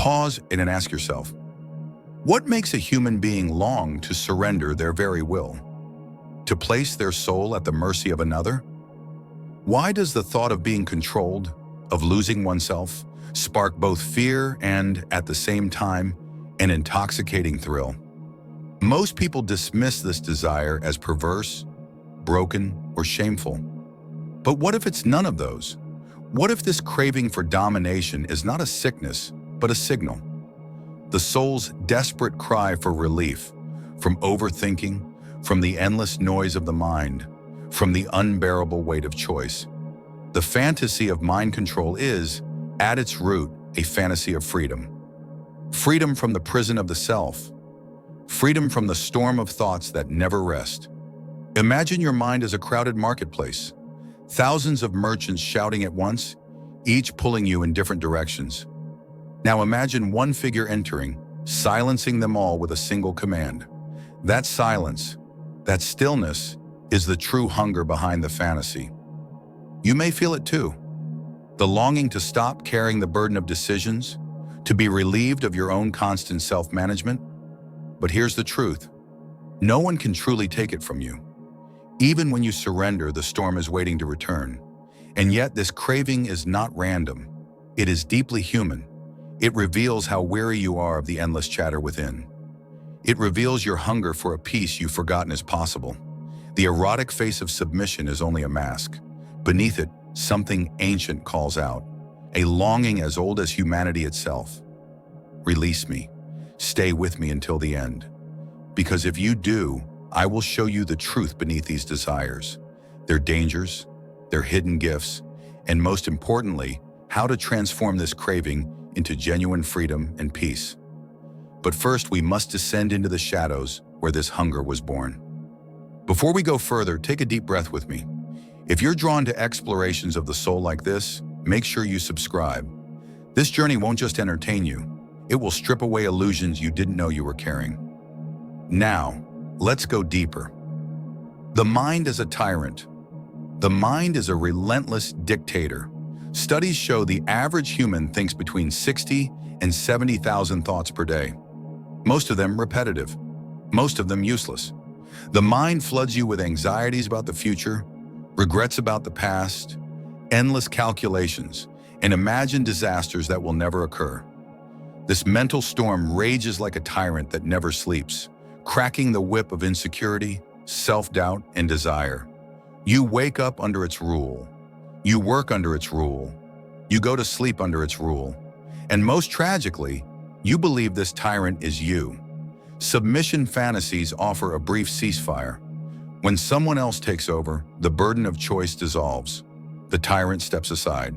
Pause and then ask yourself, what makes a human being long to surrender their very will? To place their soul at the mercy of another? Why does the thought of being controlled, of losing oneself, spark both fear and, at the same time, an intoxicating thrill? Most people dismiss this desire as perverse, broken, or shameful. But what if it's none of those? What if this craving for domination is not a sickness, but a signal? The soul's desperate cry for relief from overthinking, from the endless noise of the mind, from the unbearable weight of choice. The fantasy of mind control is, at its root, a fantasy of freedom. Freedom from the prison of the self. Freedom from the storm of thoughts that never rest. Imagine your mind as a crowded marketplace. Thousands of merchants shouting at once, each pulling you in different directions. Now imagine one figure entering, silencing them all with a single command. That silence, that stillness, is the true hunger behind the fantasy. You may feel it too. The longing to stop carrying the burden of decisions, to be relieved of your own constant self-management. But here's the truth. No one can truly take it from you. Even when you surrender, the storm is waiting to return. And yet this craving is not random. It is deeply human. It reveals how weary you are of the endless chatter within. It reveals your hunger for a peace you've forgotten is possible. The erotic face of submission is only a mask. Beneath it, something ancient calls out, a longing as old as humanity itself. Release me. Stay with me until the end. Because if you do, I will show you the truth beneath these desires, their dangers, their hidden gifts, and most importantly, how to transform this craving into genuine freedom and peace. But first, we must descend into the shadows where this hunger was born. Before we go further, take a deep breath with me. If you're drawn to explorations of the soul like this, make sure you subscribe. This journey won't just entertain you, it will strip away illusions you didn't know you were carrying. Now, let's go deeper. The mind is a tyrant. The mind is a relentless dictator. Studies show the average human thinks between 60 and 70,000 thoughts per day. Most of them repetitive, most of them useless. The mind floods you with anxieties about the future, regrets about the past, endless calculations, and imagined disasters that will never occur. This mental storm rages like a tyrant that never sleeps, cracking the whip of insecurity, self-doubt, and desire. You wake up under its rule. You work under its rule. You go to sleep under its rule. And most tragically, you believe this tyrant is you. Submission fantasies offer a brief ceasefire. When someone else takes over, the burden of choice dissolves. The tyrant steps aside.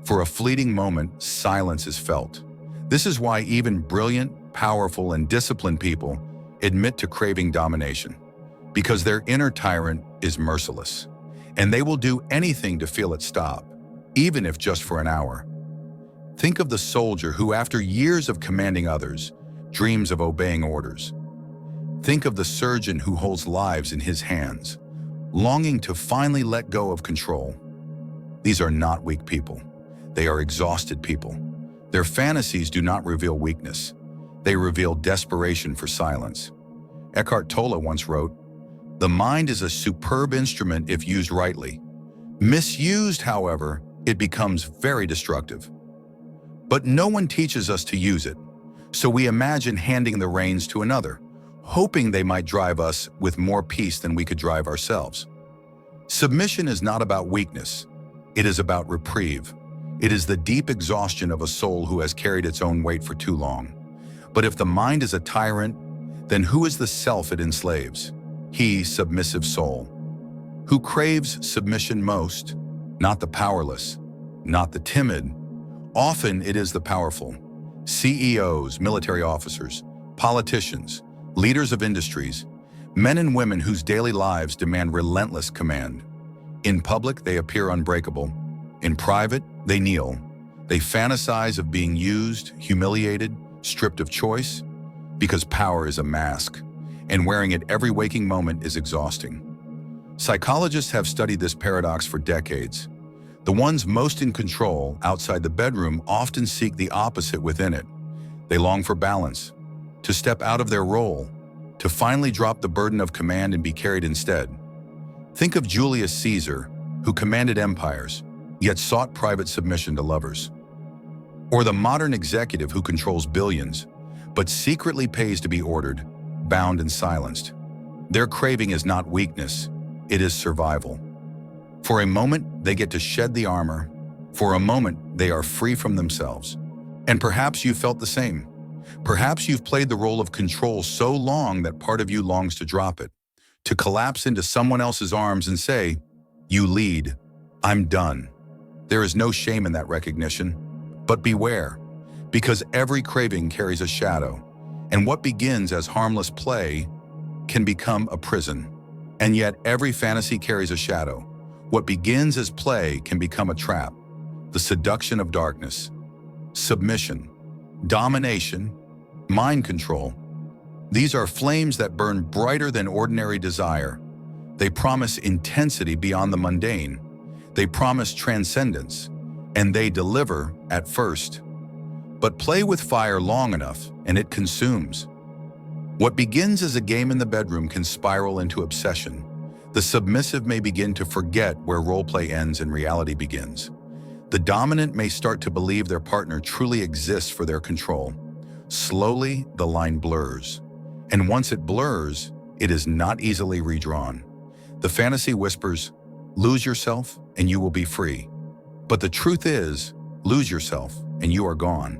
For a fleeting moment, silence is felt. This is why even brilliant, powerful, and disciplined people admit to craving domination, because their inner tyrant is merciless, and they will do anything to feel it stop, even if just for an hour. Think of the soldier who, after years of commanding others, dreams of obeying orders. Think of the surgeon who holds lives in his hands, longing to finally let go of control. These are not weak people. They are exhausted people. Their fantasies do not reveal weakness. They reveal desperation for silence. Eckhart Tolle once wrote, "The mind is a superb instrument if used rightly. Misused, however, it becomes very destructive." But no one teaches us to use it, so we imagine handing the reins to another, hoping they might drive us with more peace than we could drive ourselves. Submission is not about weakness. It is about reprieve. It is the deep exhaustion of a soul who has carried its own weight for too long. But if the mind is a tyrant, then who is the self it enslaves? He, submissive soul. Who craves submission most? Not the powerless, not the timid. Often it is the powerful. CEOs, military officers, politicians, leaders of industries, men and women whose daily lives demand relentless command. In public, they appear unbreakable. In private, they kneel. They fantasize of being used, humiliated, stripped of choice, because power is a mask, and wearing it every waking moment is exhausting. Psychologists have studied this paradox for decades. The ones most in control outside the bedroom often seek the opposite within it. They long for balance, to step out of their role, to finally drop the burden of command and be carried instead. Think of Julius Caesar, who commanded empires, yet sought private submission to lovers. Or the modern executive who controls billions, but secretly pays to be ordered, bound and silenced. Their craving is not weakness, it is survival. For a moment, they get to shed the armor. For a moment, they are free from themselves. And perhaps you felt the same. Perhaps you've played the role of control so long that part of you longs to drop it, to collapse into someone else's arms and say, "You lead, I'm done." There is no shame in that recognition. But beware, because every craving carries a shadow, and what begins as harmless play can become a prison. And yet every fantasy carries a shadow. What begins as play can become a trap. The seduction of darkness, submission, domination, mind control. These are flames that burn brighter than ordinary desire. They promise intensity beyond the mundane. They promise transcendence, and they deliver at first. But play with fire long enough, and it consumes. What begins as a game in the bedroom can spiral into obsession. The submissive may begin to forget where roleplay ends and reality begins. The dominant may start to believe their partner truly exists for their control. Slowly, the line blurs. And once it blurs, it is not easily redrawn. The fantasy whispers, "Lose yourself and you will be free." But the truth is, lose yourself and you are gone.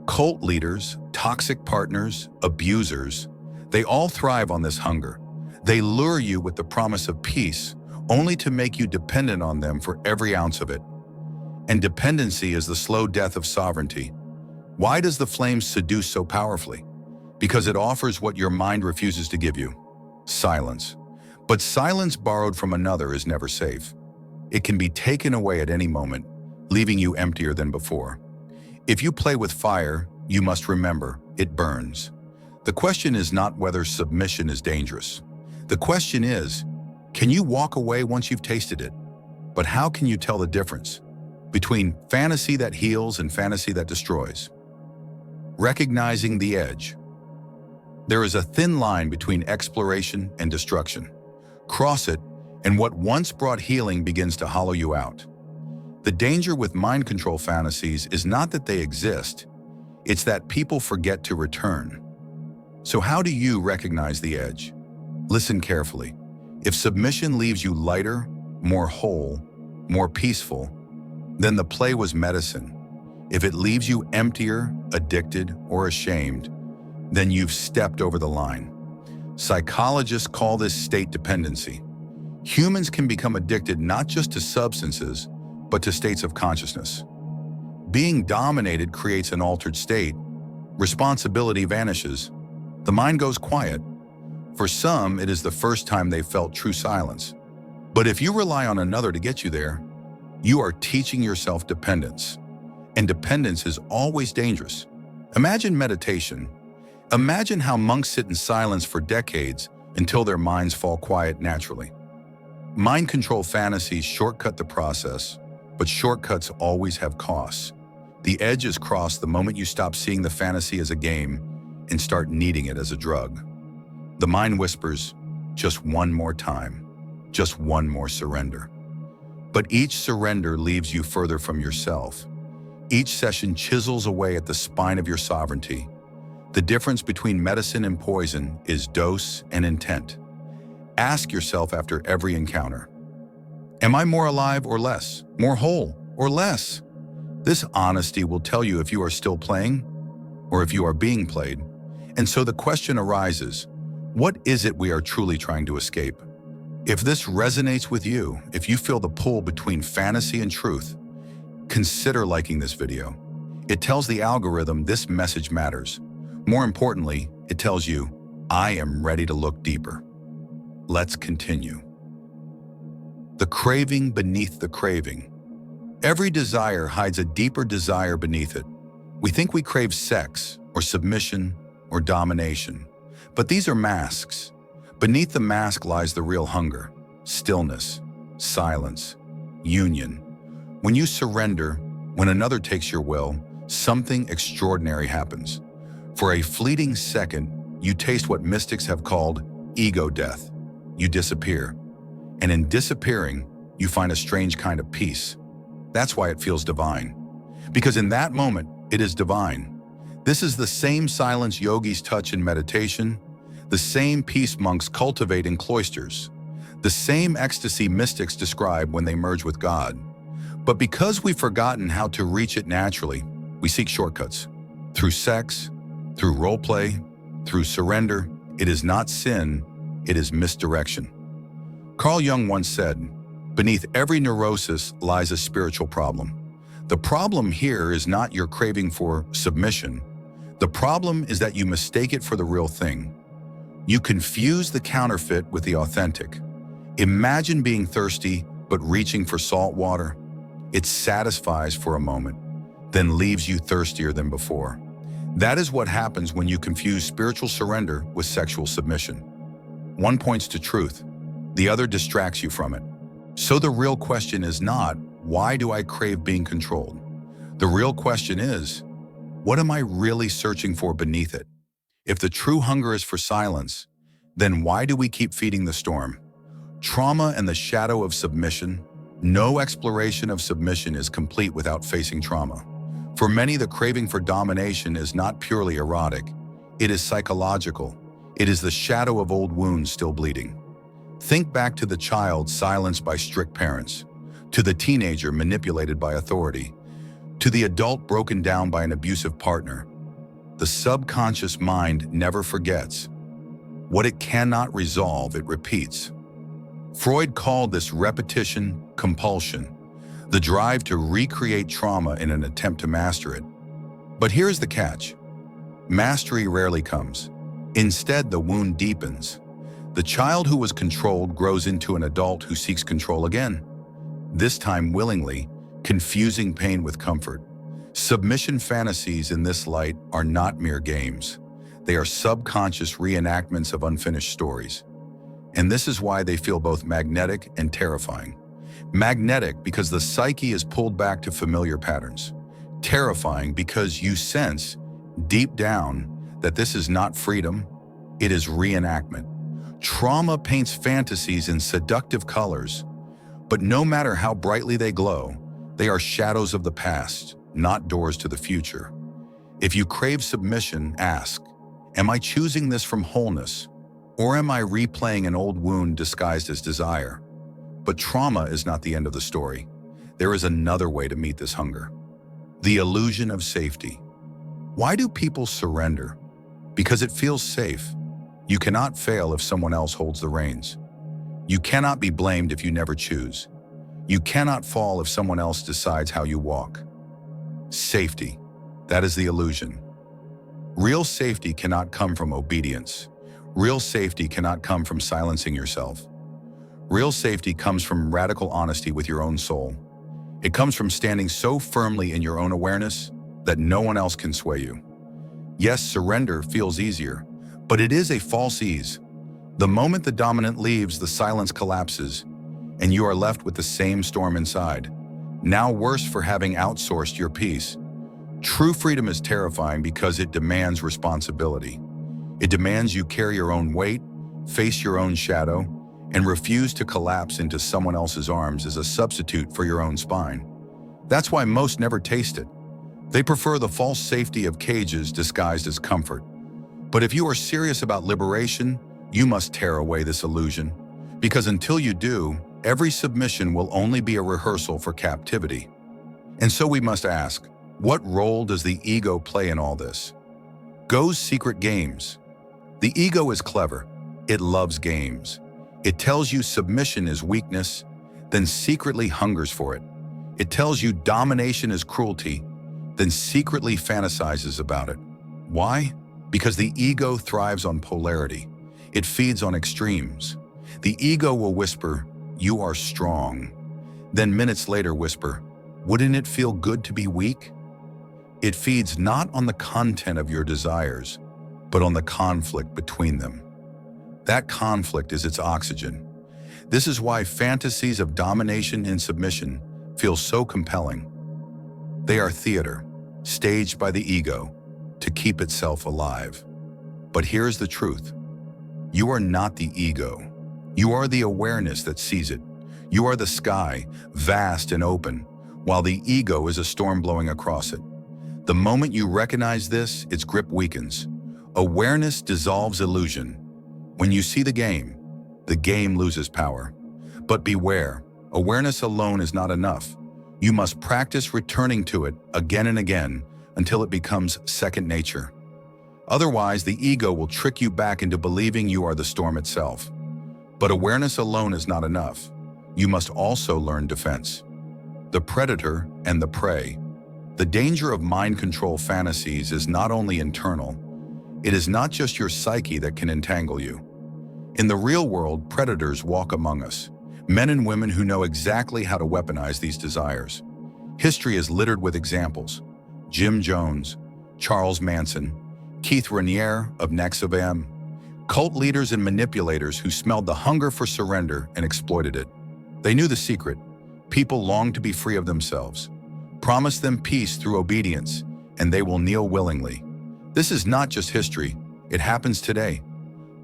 Cult leaders, toxic partners, abusers, they all thrive on this hunger. They lure you with the promise of peace, only to make you dependent on them for every ounce of it. And dependency is the slow death of sovereignty. Why does the flame seduce so powerfully? Because it offers what your mind refuses to give you: silence. But silence borrowed from another is never safe. It can be taken away at any moment, leaving you emptier than before. If you play with fire, you must remember, it burns. The question is not whether submission is dangerous. The question is, can you walk away once you've tasted it? But how can you tell the difference between fantasy that heals and fantasy that destroys? Recognizing the edge. There is a thin line between exploration and destruction. Cross it, and what once brought healing begins to hollow you out. The danger with mind control fantasies is not that they exist, it's that people forget to return. So how do you recognize the edge? Listen carefully. If submission leaves you lighter, more whole, more peaceful, then the play was medicine. If it leaves you emptier, addicted, or ashamed, then you've stepped over the line. Psychologists call this state dependency. Humans can become addicted not just to substances, but to states of consciousness. Being dominated creates an altered state. Responsibility vanishes. The mind goes quiet. For some, it is the first time they felt true silence. But if you rely on another to get you there, you are teaching yourself dependence. And dependence is always dangerous. Imagine meditation. Imagine how monks sit in silence for decades until their minds fall quiet naturally. Mind control fantasies shortcut the process, but shortcuts always have costs. The edge is crossed the moment you stop seeing the fantasy as a game and start needing it as a drug. The mind whispers, just one more time, just one more surrender. But each surrender leaves you further from yourself. Each session chisels away at the spine of your sovereignty. The difference between medicine and poison is dose and intent. Ask yourself after every encounter, am I more alive or less? More whole or less? This honesty will tell you if you are still playing or if you are being played. And so the question arises, what is it we are truly trying to escape? If this resonates with you, if you feel the pull between fantasy and truth, consider liking this video. It tells the algorithm this message matters. More importantly, it tells you, I am ready to look deeper. Let's continue. The craving beneath the craving. Every desire hides a deeper desire beneath it. We think we crave sex, or submission, or domination. But these are masks. Beneath the mask lies the real hunger, stillness, silence, union. When you surrender, when another takes your will, something extraordinary happens. For a fleeting second, you taste what mystics have called ego death. You disappear. And in disappearing, you find a strange kind of peace. That's why it feels divine. Because in that moment, it is divine. This is the same silence yogis touch in meditation, the same peace monks cultivate in cloisters, the same ecstasy mystics describe when they merge with God. But because we've forgotten how to reach it naturally, we seek shortcuts. Through sex, through role play, through surrender. It is not sin, it is misdirection. Carl Jung once said, "Beneath every neurosis lies a spiritual problem." The problem here is not your craving for submission. The problem is that you mistake it for the real thing. You confuse the counterfeit with the authentic. Imagine being thirsty but reaching for salt water. It satisfies for a moment, then leaves you thirstier than before. That is what happens when you confuse spiritual surrender with sexual submission. One points to truth, the other distracts you from it. So the real question is not, why do I crave being controlled? The real question is, what am I really searching for beneath it? If the true hunger is for silence, then why do we keep feeding the storm? Trauma and the shadow of submission. No exploration of submission is complete without facing trauma. For many, the craving for domination is not purely erotic. It is psychological. It is the shadow of old wounds still bleeding. Think back to the child silenced by strict parents, to the teenager manipulated by authority, to the adult broken down by an abusive partner. The subconscious mind never forgets. What it cannot resolve, it repeats. Freud called this repetition compulsion, the drive to recreate trauma in an attempt to master it. But here's the catch. Mastery rarely comes. Instead, the wound deepens. The child who was controlled grows into an adult who seeks control again, this time willingly, confusing pain with comfort. Submission fantasies in this light are not mere games. They are subconscious reenactments of unfinished stories. And this is why they feel both magnetic and terrifying. Magnetic because the psyche is pulled back to familiar patterns. Terrifying because you sense, deep down, that this is not freedom, it is reenactment. Trauma paints fantasies in seductive colors, but no matter how brightly they glow, they are shadows of the past, not doors to the future. If you crave submission, ask, am I choosing this from wholeness, or am I replaying an old wound disguised as desire? But trauma is not the end of the story. There is another way to meet this hunger. The illusion of safety. Why do people surrender? Because it feels safe. You cannot fail if someone else holds the reins. You cannot be blamed if you never choose. You cannot fall if someone else decides how you walk. Safety. That is the illusion. Real safety cannot come from obedience. Real safety cannot come from silencing yourself. Real safety comes from radical honesty with your own soul. It comes from standing so firmly in your own awareness that no one else can sway you. Yes, surrender feels easier, but it is a false ease. The moment the dominant leaves, the silence collapses, and you are left with the same storm inside, now worse for having outsourced your peace. True freedom is terrifying because it demands responsibility. It demands you carry your own weight, face your own shadow, and refuse to collapse into someone else's arms as a substitute for your own spine. That's why most never taste it. They prefer the false safety of cages disguised as comfort. But if you are serious about liberation, you must tear away this illusion. Because until you do, every submission will only be a rehearsal for captivity. And so we must ask, what role does the ego play in all this? Go's secret games. The ego is clever. It loves games. It tells you submission is weakness, then secretly hungers for it. It tells you domination is cruelty, then secretly fantasizes about it. Why? Because the ego thrives on polarity. It feeds on extremes. The ego will whisper, "You are strong." Then minutes later whisper, "Wouldn't it feel good to be weak?" It feeds not on the content of your desires, but on the conflict between them. That conflict is its oxygen. This is why fantasies of domination and submission feel so compelling. They are theater, staged by the ego. to keep itself alive. But here's the truth. You are not the ego. You are the awareness that sees it. You are the sky, vast and open, while the ego is a storm blowing across it. The moment you recognize this, its grip weakens. Awareness dissolves illusion. When you see the game loses power. But beware, awareness alone is not enough. You must practice returning to it again and again until it becomes second nature. Otherwise, the ego will trick you back into believing you are the storm itself. But awareness alone is not enough. You must also learn defense. The predator and the prey. The danger of mind control fantasies is not only internal, it is not just your psyche that can entangle you. In the real world, predators walk among us, men and women who know exactly how to weaponize these desires. History is littered with examples. Jim Jones, Charles Manson, Keith Raniere of Nexavam, cult leaders and manipulators who smelled the hunger for surrender and exploited it. They knew the secret. People longed to be free of themselves. Promise them peace through obedience, and they will kneel willingly. This is not just history, it happens today.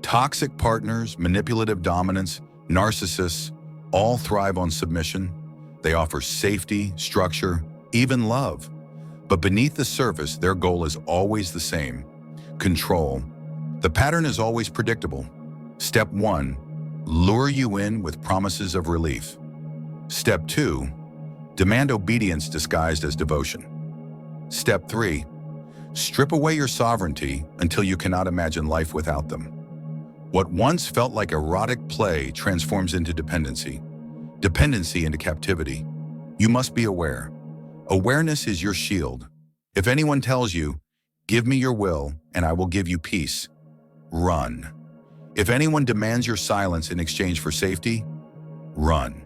Toxic partners, manipulative dominance, narcissists, all thrive on submission. They offer safety, structure, even love. But beneath the surface, their goal is always the same: control. The pattern is always predictable. Step 1, lure you in with promises of relief. Step 2, demand obedience disguised as devotion. Step 3, strip away your sovereignty until you cannot imagine life without them. What once felt like erotic play transforms into dependency. Dependency into captivity. You must be aware. Awareness is your shield. If anyone tells you, "Give me your will and I will give you peace," run. If anyone demands your silence in exchange for safety, run.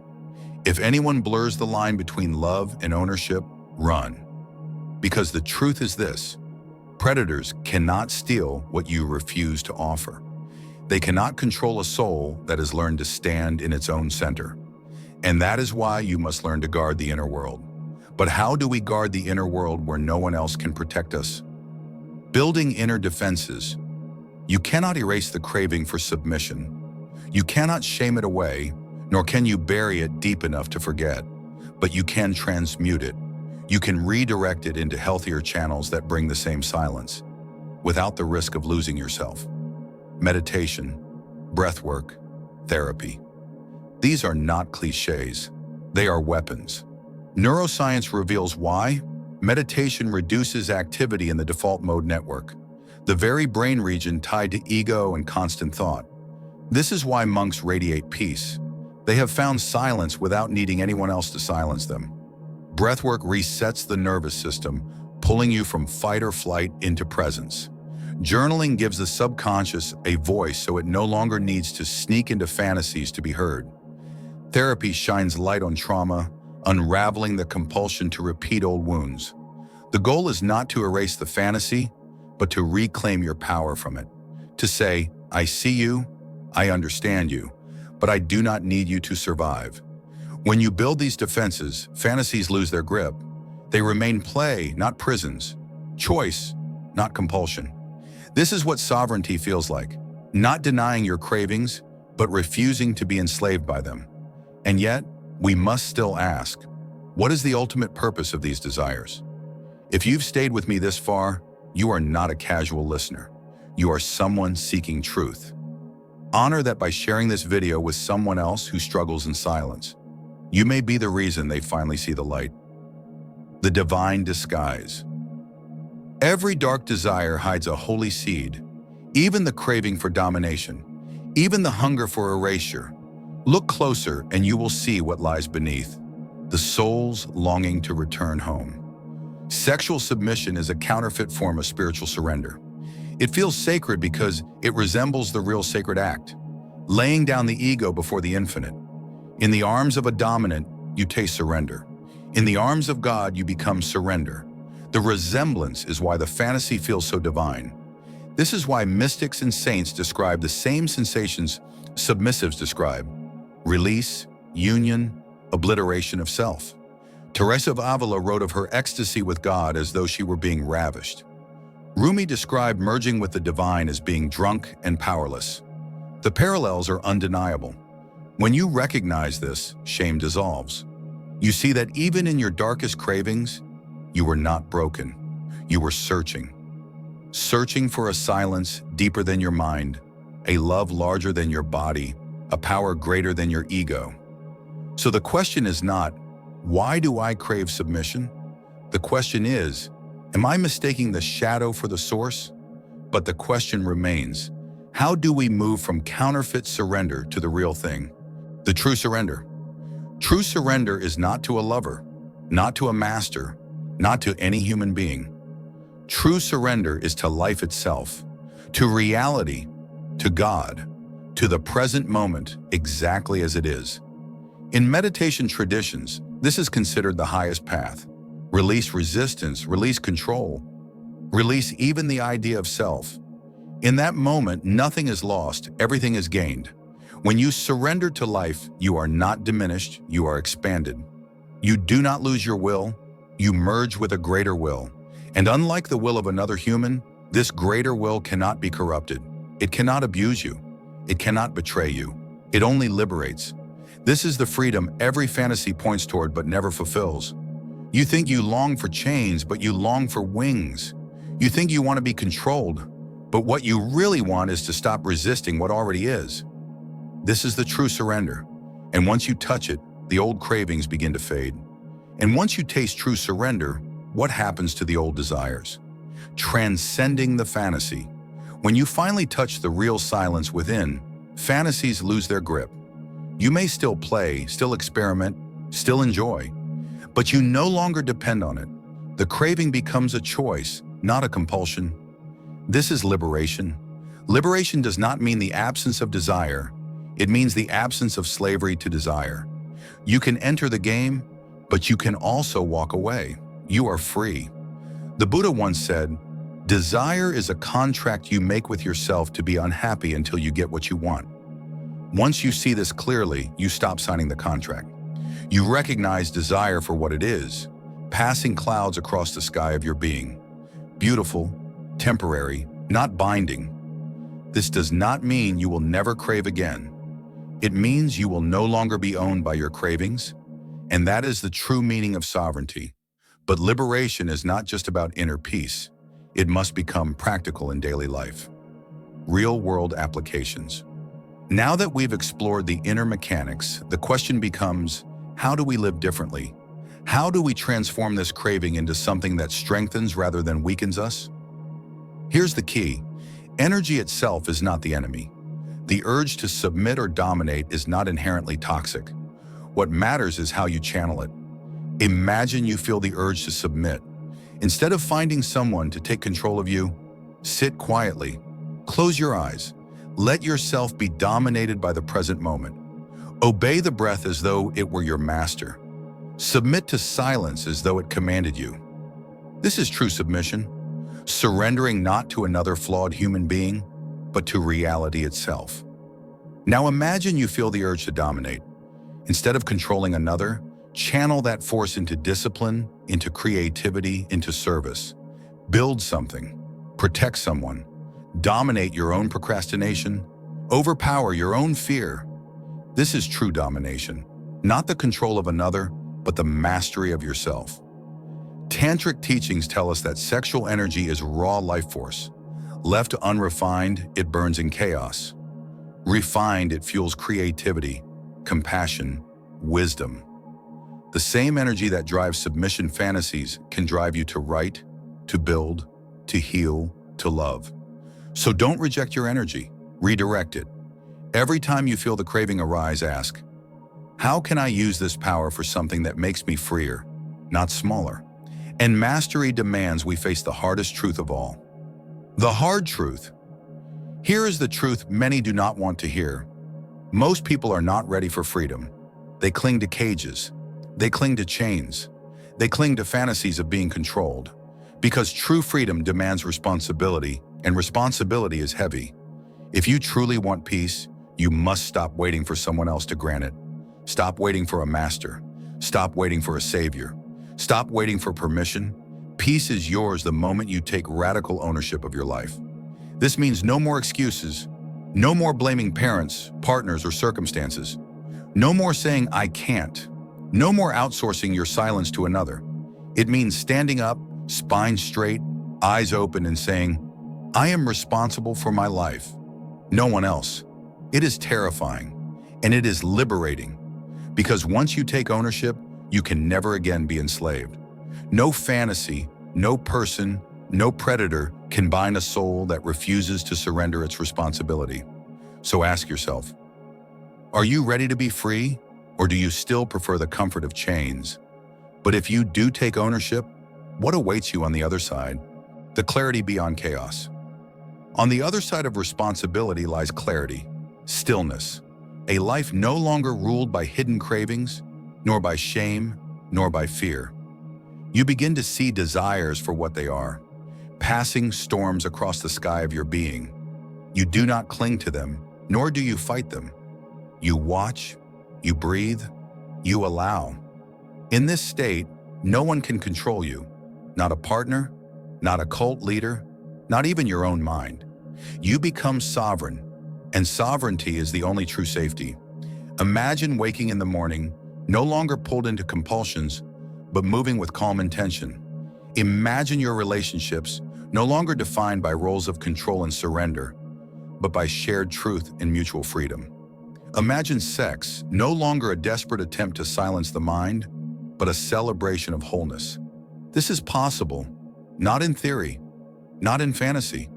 If anyone blurs the line between love and ownership, run. Because the truth is this: predators cannot steal what you refuse to offer. They cannot control a soul that has learned to stand in its own center. And that is why you must learn to guard the inner world. But how do we guard the inner world where no one else can protect us? Building inner defenses. You cannot erase the craving for submission. You cannot shame it away, nor can you bury it deep enough to forget. But you can transmute it. You can redirect it into healthier channels that bring the same silence, without the risk of losing yourself. Meditation, breathwork, therapy. These are not cliches. They are weapons. Neuroscience reveals why. Meditation reduces activity in the default mode network, the very brain region tied to ego and constant thought. This is why monks radiate peace. They have found silence without needing anyone else to silence them. Breathwork resets the nervous system, pulling you from fight or flight into presence. Journaling gives the subconscious a voice so it no longer needs to sneak into fantasies to be heard. Therapy shines light on trauma, unraveling the compulsion to repeat old wounds. The goal is not to erase the fantasy, but to reclaim your power from it. To say, "I see you, I understand you, but I do not need you to survive." When you build these defenses, fantasies lose their grip. They remain play, not prisons. Choice, not compulsion. This is what sovereignty feels like. Not denying your cravings, but refusing to be enslaved by them. And yet, we must still ask, what is the ultimate purpose of these desires? If you've stayed with me this far, you are not a casual listener. You are someone seeking truth. Honor that by sharing this video with someone else who struggles in silence. You may be the reason they finally see the light. The divine disguise. Every dark desire hides a holy seed, even the craving for domination, even the hunger for erasure. Look closer and you will see what lies beneath: the soul's longing to return home. Sexual submission is a counterfeit form of spiritual surrender. It feels sacred because it resembles the real sacred act, laying down the ego before the infinite. In the arms of a dominant, you taste surrender. In the arms of God, you become surrender. The resemblance is why the fantasy feels so divine. This is why mystics and saints describe the same sensations submissives describe: release, union, obliteration of self. Teresa of Avila wrote of her ecstasy with God as though she were being ravished. Rumi described merging with the divine as being drunk and powerless. The parallels are undeniable. When you recognize this, shame dissolves. You see that even in your darkest cravings, you were not broken. You were searching. Searching for a silence deeper than your mind, a love larger than your body, a power greater than your ego. So the question is not, why do I crave submission? The question is, am I mistaking the shadow for the source? But the question remains, how do we move from counterfeit surrender to the real thing? The true surrender. True surrender is not to a lover, not to a master, not to any human being. True surrender is to life itself, to reality, to God, to the present moment exactly as it is. In meditation traditions, this is considered the highest path. Release resistance, release control, release even the idea of self. In that moment, nothing is lost, everything is gained. When you surrender to life, you are not diminished, you are expanded. You do not lose your will, you merge with a greater will. And unlike the will of another human, this greater will cannot be corrupted. It cannot abuse you. It cannot betray you. It only liberates. This is the freedom every fantasy points toward but never fulfills. You think you long for chains, but you long for wings. You think you want to be controlled, but what you really want is to stop resisting what already is. This is the true surrender. And once you touch it, the old cravings begin to fade. And once you taste true surrender, what happens to the old desires? Transcending the fantasy. When you finally touch the real silence within, fantasies lose their grip. You may still play, still experiment, still enjoy, but you no longer depend on it. The craving becomes a choice, not a compulsion. This is liberation. Liberation does not mean the absence of desire. It means the absence of slavery to desire. You can enter the game, but you can also walk away. You are free. The Buddha once said, "Desire is a contract you make with yourself to be unhappy until you get what you want." Once you see this clearly, you stop signing the contract. You recognize desire for what it is, passing clouds across the sky of your being. Beautiful, temporary, not binding. This does not mean you will never crave again. It means you will no longer be owned by your cravings, and that is the true meaning of sovereignty. But liberation is not just about inner peace. It must become practical in daily life. Real-world applications. Now that we've explored the inner mechanics, the question becomes, how do we live differently? How do we transform this craving into something that strengthens rather than weakens us? Here's the key. Energy itself is not the enemy. The urge to submit or dominate is not inherently toxic. What matters is how you channel it. Imagine you feel the urge to submit. Instead of finding someone to take control of you, sit quietly. Close your eyes. Let yourself be dominated by the present moment. Obey the breath as though it were your master. Submit to silence as though it commanded you. This is true submission, surrendering not to another flawed human being, but to reality itself. Now imagine you feel the urge to dominate. Instead of controlling another, channel that force into discipline, into creativity, into service. Build something, protect someone, dominate your own procrastination, overpower your own fear. This is true domination, not the control of another, but the mastery of yourself. Tantric teachings tell us that sexual energy is raw life force. Left unrefined, it burns in chaos. Refined, it fuels creativity, compassion, wisdom. The same energy that drives submission fantasies can drive you to write, to build, to heal, to love. So don't reject your energy, redirect it. Every time you feel the craving arise, ask, how can I use this power for something that makes me freer, not smaller? And mastery demands we face the hardest truth of all. The hard truth. Here is the truth many do not want to hear. Most people are not ready for freedom. They cling to cages. They cling to chains. They cling to fantasies of being controlled. Because true freedom demands responsibility, and responsibility is heavy. If you truly want peace, you must stop waiting for someone else to grant it. Stop waiting for a master. Stop waiting for a savior. Stop waiting for permission. Peace is yours the moment you take radical ownership of your life. This means no more excuses, no more blaming parents, partners, or circumstances. No more saying, "I can't." No more outsourcing your silence to another. It means standing up, spine straight, eyes open, and saying, "I am responsible for my life, no one else." It is terrifying, and it is liberating, because once you take ownership, you can never again be enslaved. No fantasy, no person, no predator can bind a soul that refuses to surrender its responsibility. So ask yourself, are you ready to be free, or do you still prefer the comfort of chains? But if you do take ownership, what awaits you on the other side? The clarity beyond chaos. On the other side of responsibility lies clarity, stillness, a life no longer ruled by hidden cravings, nor by shame, nor by fear. You begin to see desires for what they are, passing storms across the sky of your being. You do not cling to them, nor do you fight them. You watch, you breathe, you allow. In this state, no one can control you, not a partner, not a cult leader, not even your own mind. You become sovereign, and sovereignty is the only true safety. Imagine waking in the morning, no longer pulled into compulsions, but moving with calm intention. Imagine your relationships no longer defined by roles of control and surrender, but by shared truth and mutual freedom. Imagine sex no longer a desperate attempt to silence the mind, but a celebration of wholeness. This is possible, not in theory, not in fantasy,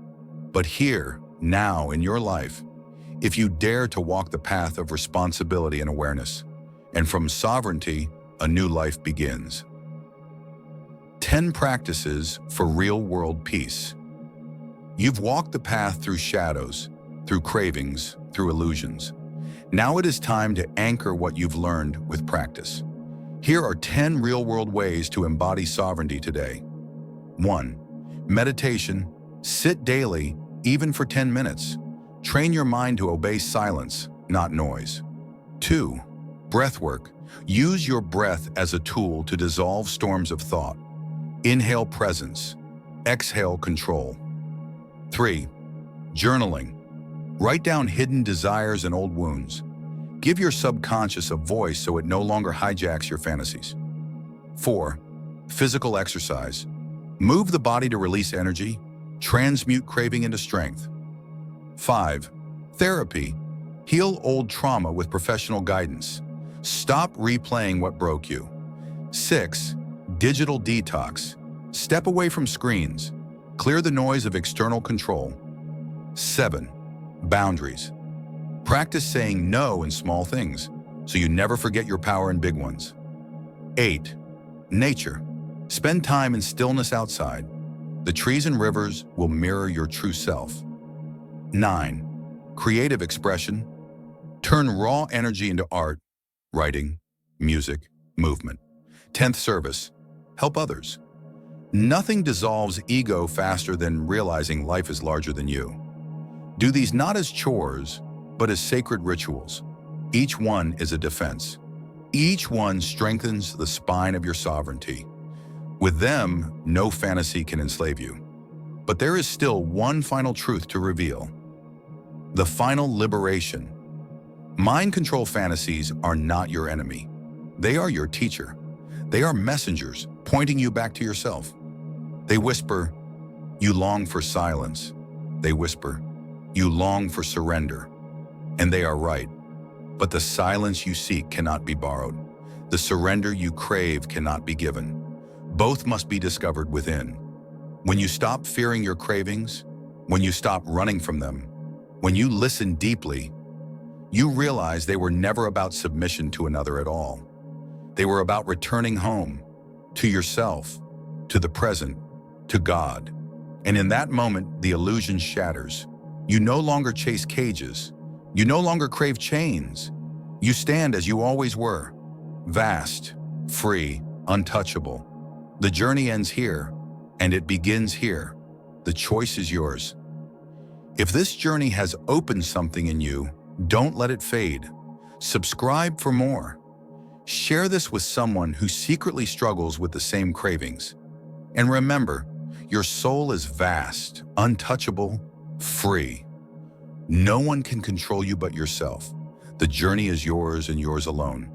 but here, now in your life, if you dare to walk the path of responsibility and awareness. And from sovereignty, a new life begins. 10 practices for real-world peace. You've walked the path through shadows, through cravings, through illusions. Now it is time to anchor what you've learned with practice. Here are 10 real-world ways to embody sovereignty today. 1. Meditation. Sit daily, even for 10 minutes. Train your mind to obey silence, not noise. 2. Breathwork. Use your breath as a tool to dissolve storms of thought. Inhale presence. Exhale control. 3. Journaling. Write down hidden desires and old wounds. Give your subconscious a voice so it no longer hijacks your fantasies. 4. Physical exercise. Move the body to release energy, transmute craving into strength. 5. Therapy. Heal old trauma with professional guidance. Stop replaying what broke you. 6. Digital detox. Step away from screens. Clear the noise of external control. 7. Boundaries. Practice saying no in small things, so you never forget your power in big ones. 8. Nature. Spend time in stillness outside. The trees and rivers will mirror your true self. 9. Creative expression. Turn raw energy into art, writing, music, movement. 10th service. Help others. Nothing dissolves ego faster than realizing life is larger than you. Do these not as chores, but as sacred rituals. Each one is a defense. Each one strengthens the spine of your sovereignty. With them, no fantasy can enslave you. But there is still one final truth to reveal. The final liberation. Mind control fantasies are not your enemy. They are your teacher. They are messengers pointing you back to yourself. They whisper, "You long for silence." They whisper, "You long for surrender." And they are right. But the silence you seek cannot be borrowed. The surrender you crave cannot be given. Both must be discovered within. When you stop fearing your cravings, when you stop running from them, when you listen deeply, you realize they were never about submission to another at all. They were about returning home, to yourself, to the present, to God. And in that moment, the illusion shatters. You no longer chase cages. You no longer crave chains. You stand as you always were, vast, free, untouchable. The journey ends here, and it begins here. The choice is yours. If this journey has opened something in you, don't let it fade. Subscribe for more. Share this with someone who secretly struggles with the same cravings. And remember, your soul is vast, untouchable, free. No one can control you but yourself. The journey is yours and yours alone.